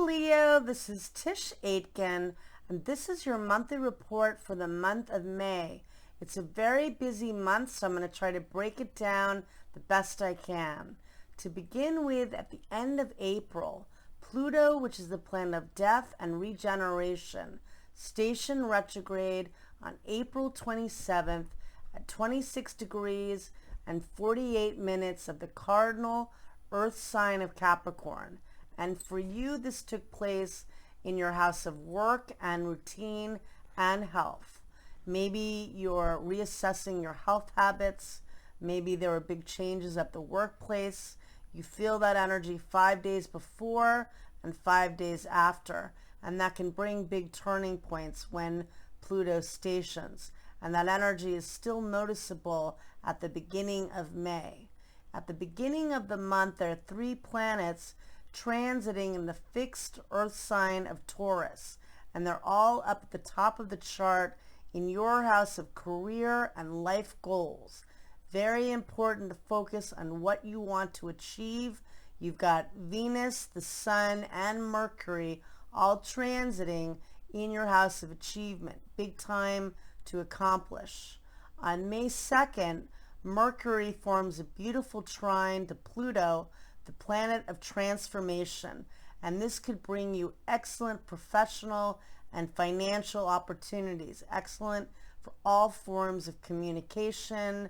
Leo, this is Tisch Aitken, and this is your monthly report for the month of May. It's a very busy month, so I'm going to try to break it down the best I can. To begin with, at the end of April, Pluto, which is the planet of death and regeneration, stationed retrograde on April 27th at 26 degrees and 48 minutes of the cardinal Earth sign of Capricorn. And for you, this took place in your house of work and routine and health. Maybe you're reassessing your health habits. Maybe there were big changes at the workplace. You feel that energy 5 days before and 5 days after. And that can bring big turning points when Pluto stations. And that energy is still noticeable at the beginning of May. At the beginning of the month, there are 3 planets transiting in the fixed Earth sign of Taurus, and they're all up at the top of the chart in your house of career and life goals. Very important to focus on what you want to achieve. You've got Venus, the Sun, and Mercury all transiting in your house of achievement. Big time to accomplish. On May 2nd, Mercury forms a beautiful trine to Pluto, the planet of transformation, and this could bring you excellent professional and financial opportunities. Excellent for all forms of communication,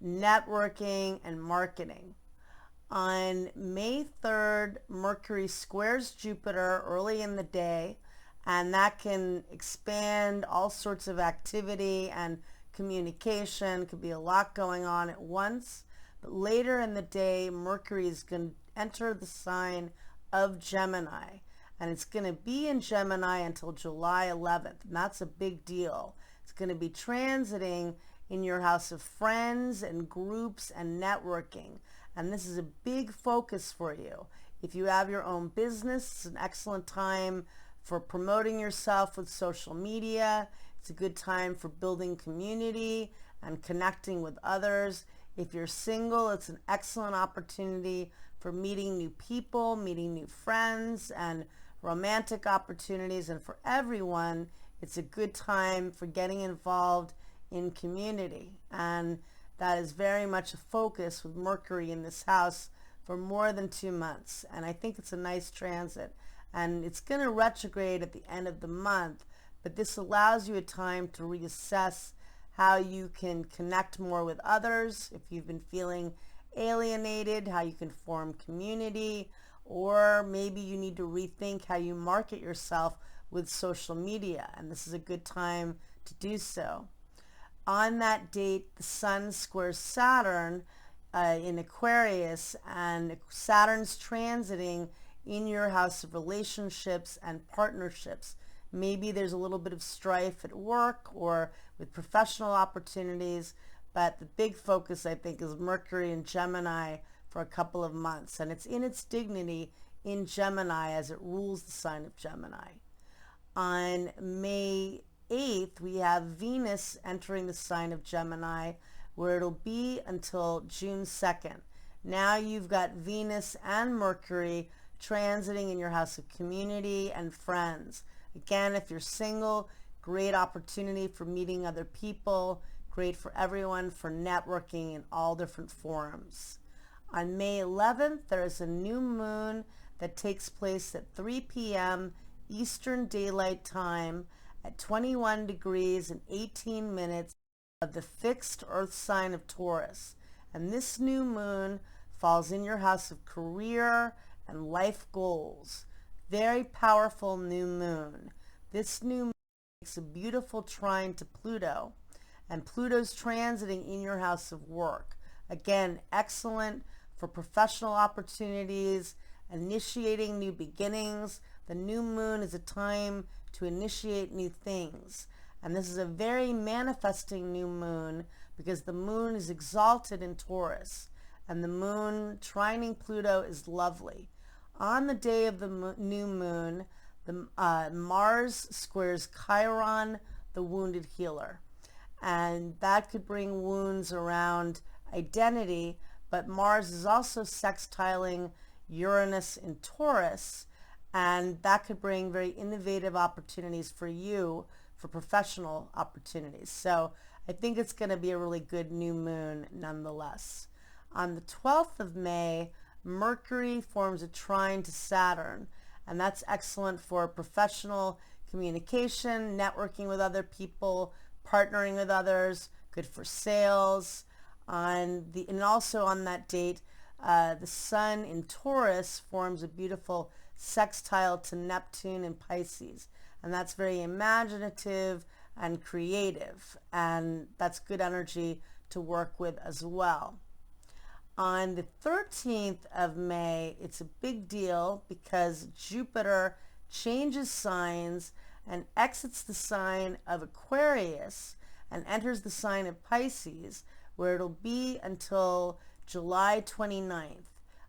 networking, and marketing. On May 3rd, Mercury squares Jupiter early in the day, and that can expand all sorts of activity and communication. Could be a lot going on at once. But later in the day, Mercury is going to enter the sign of Gemini. And it's going to be in Gemini until July 11th. And that's a big deal. It's going to be transiting in your house of friends and groups and networking. And this is a big focus for you. If you have your own business, it's an excellent time for promoting yourself with social media. It's a good time for building community and connecting with others. If you're single, it's an excellent opportunity for meeting new people, meeting new friends, and romantic opportunities. And for everyone, it's a good time for getting involved in community. And that is very much a focus with Mercury in this house for more than 2 months. And I think it's a nice transit. And it's going to retrograde at the end of the month, but this allows you a time to reassess how you can connect more with others, if you've been feeling alienated, how you can form community, or maybe you need to rethink how you market yourself with social media, and this is a good time to do so. On that date, the Sun squares Saturn in Aquarius, and Saturn's transiting in your house of relationships and partnerships. Maybe there's a little bit of strife at work or with professional opportunities, but the big focus, I think, is Mercury in Gemini for a couple of months, and it's in its dignity in Gemini as it rules the sign of Gemini. On May 8th, we have Venus entering the sign of Gemini, where it'll be until June 2nd. Now you've got Venus and Mercury transiting in your house of community and friends. Again, if you're single, great opportunity for meeting other people, great for everyone for networking in all different forums. On May 11th, there is a new moon that takes place at 3 p.m. Eastern Daylight Time at 21 degrees and 18 minutes of the fixed Earth sign of Taurus. And this new moon falls in your house of career and life goals. Very powerful new moon. This new moon makes a beautiful trine to Pluto, and Pluto's transiting in your house of work. Again, excellent for professional opportunities, initiating new beginnings. The new moon is a time to initiate new things. And this is a very manifesting new moon because the moon is exalted in Taurus, and the moon trining Pluto is lovely. On the day of the new moon, Mars squares Chiron, the wounded healer. And that could bring wounds around identity, but Mars is also sextiling Uranus in Taurus, and that could bring very innovative opportunities for you for professional opportunities. So I think it's going to be a really good new moon nonetheless. On the 12th of May, Mercury forms a trine to Saturn, and that's excellent for professional communication, networking with other people, partnering with others, good for sales. And also on that date, the Sun in Taurus forms a beautiful sextile to Neptune in Pisces, and that's very imaginative and creative, and that's good energy to work with as well. On the 13th of May, it's a big deal because Jupiter changes signs and exits the sign of Aquarius and enters the sign of Pisces, where it'll be until July 29th.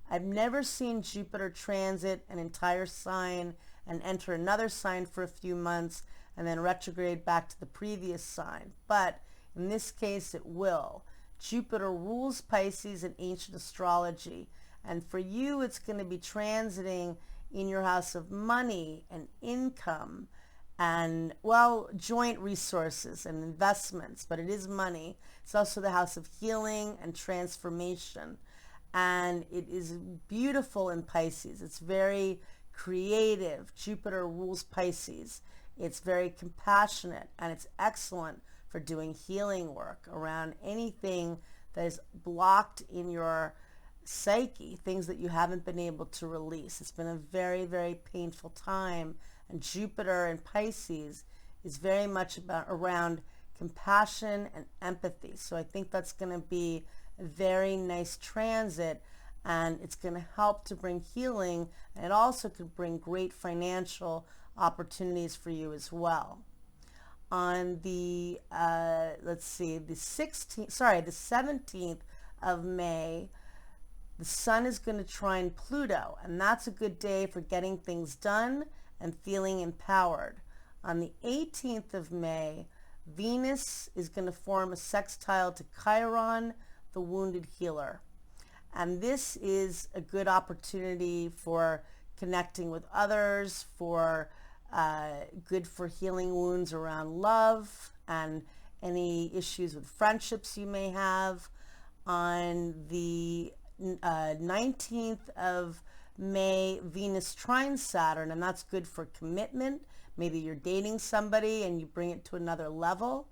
I've never seen Jupiter transit an entire sign and enter another sign for a few months and then retrograde back to the previous sign. But in this case, it will. Jupiter rules Pisces in ancient astrology. And for you, it's going to be transiting in your house of money and income and, well, joint resources and investments, but it is money. It's also the house of healing and transformation. And it is beautiful in Pisces. It's very creative. Jupiter rules Pisces. It's very compassionate, and it's excellent for doing healing work around anything that is blocked in your psyche, things that you haven't been able to release. It's been a very, very painful time, and Jupiter in Pisces is very much around compassion and empathy. So I think that's going to be a very nice transit, and it's going to help to bring healing, and it also could bring great financial opportunities for you as well. On the the 17th of May, the Sun is going to trine Pluto, and that's a good day for getting things done and feeling empowered. On the 18th of May, Venus is going to form a sextile to Chiron, the wounded healer. And this is a good opportunity for connecting with others, for good for healing wounds around love and any issues with friendships you may have. On the 19th of May, Venus trines Saturn, and that's good for commitment. Maybe you're dating somebody and you bring it to another level.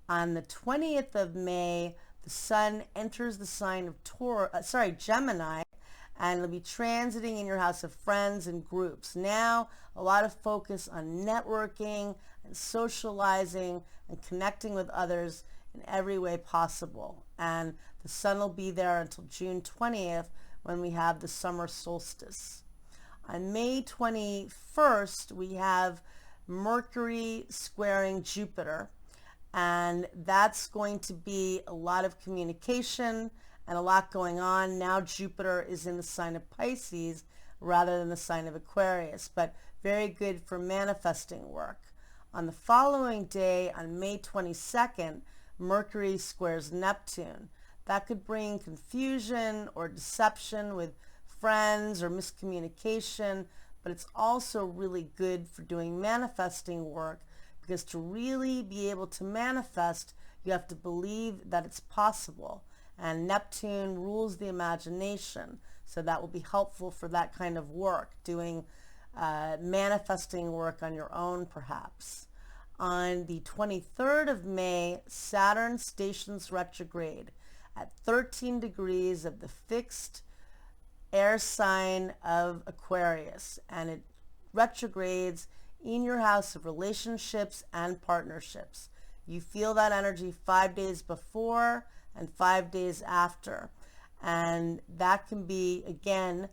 On the 20th of May, the Sun enters the sign of Gemini, and it'll be transiting in your house of friends and groups. Now, a lot of focus on networking and socializing and connecting with others in every way possible. And the Sun will be there until June 20th when we have the summer solstice. On May 21st, we have Mercury squaring Jupiter, and that's going to be a lot of communication and a lot going on. Now Jupiter is in the sign of Pisces rather than the sign of Aquarius, but very good for manifesting work. On the following day, on May 22nd, Mercury squares Neptune. That could bring confusion or deception with friends or miscommunication, but it's also really good for doing manifesting work, because to really be able to manifest, you have to believe that it's possible. And Neptune rules the imagination, so that will be helpful for that kind of work, doing manifesting work on your own perhaps. On the 23rd of May, Saturn stations retrograde at 13 degrees of the fixed air sign of Aquarius, and it retrogrades in your house of relationships and partnerships. You feel that energy 5 days before and 5 days after, and that can be, again,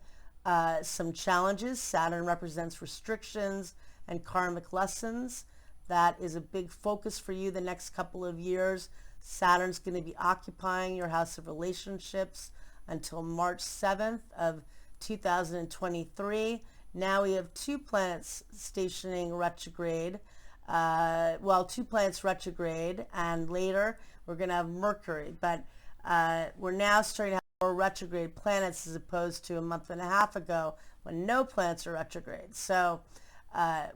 some challenges. Saturn represents restrictions and karmic lessons. That is a big focus for you the next couple of years. Saturn's going to be occupying your house of relationships until March 7th of 2023. Now we have two planets stationing retrograde. Two planets retrograde, and later we're going to have Mercury. But we're now starting to have more retrograde planets as opposed to a month and a half ago when no planets are retrograde. So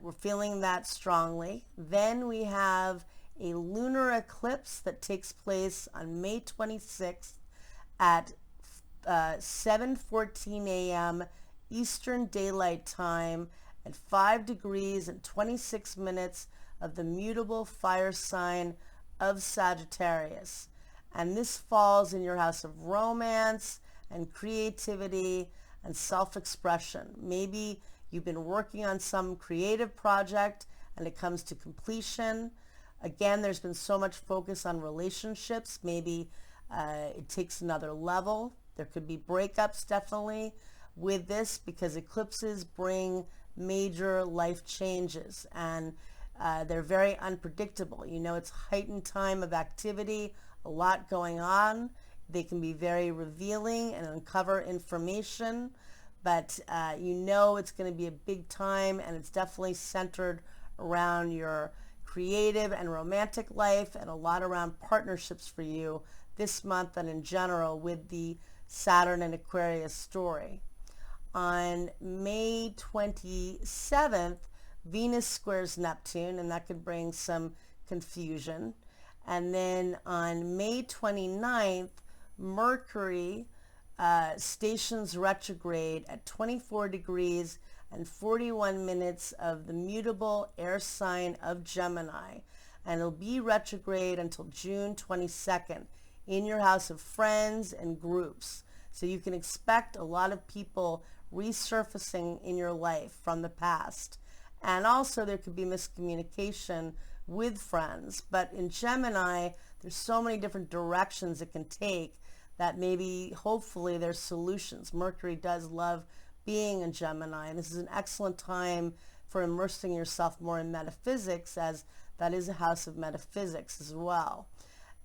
we're feeling that strongly. Then we have a lunar eclipse that takes place on May 26th at 7:14 a.m. Eastern Daylight Time at 5 degrees and 26 minutes of the mutable fire sign of Sagittarius. And this falls in your house of romance and creativity and self-expression. Maybe you've been working on some creative project and it comes to completion. Again, there's been so much focus on relationships. Maybe it takes another level. There could be breakups definitely with this, because eclipses bring major life changes, and they're very unpredictable. You know, it's heightened time of activity, a lot going on. They can be very revealing and uncover information, but you know it's going to be a big time, and it's definitely centered around your creative and romantic life, and a lot around partnerships for you this month and in general with the Saturn and Aquarius story. On May 27th, Venus squares Neptune, and that could bring some confusion. And then on May 29th, Mercury stations retrograde at 24 degrees and 41 minutes of the mutable air sign of Gemini. And it'll be retrograde until June 22nd in your house of friends and groups. So you can expect a lot of people resurfacing in your life from the past. And also there could be miscommunication with friends. But in Gemini, there's so many different directions it can take that maybe, hopefully, there's solutions. Mercury does love being in Gemini, and this is an excellent time for immersing yourself more in metaphysics, as that is a house of metaphysics as well.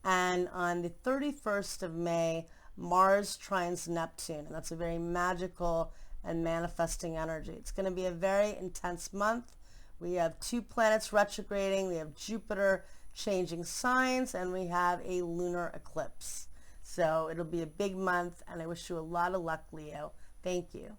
And on the 31st of May, Mars trines Neptune, and that's a very magical and manifesting energy. It's going to be a very intense month. We have 2 planets retrograding, we have Jupiter changing signs, and we have a lunar eclipse. So it'll be a big month, and I wish you a lot of luck, Leo. Thank you.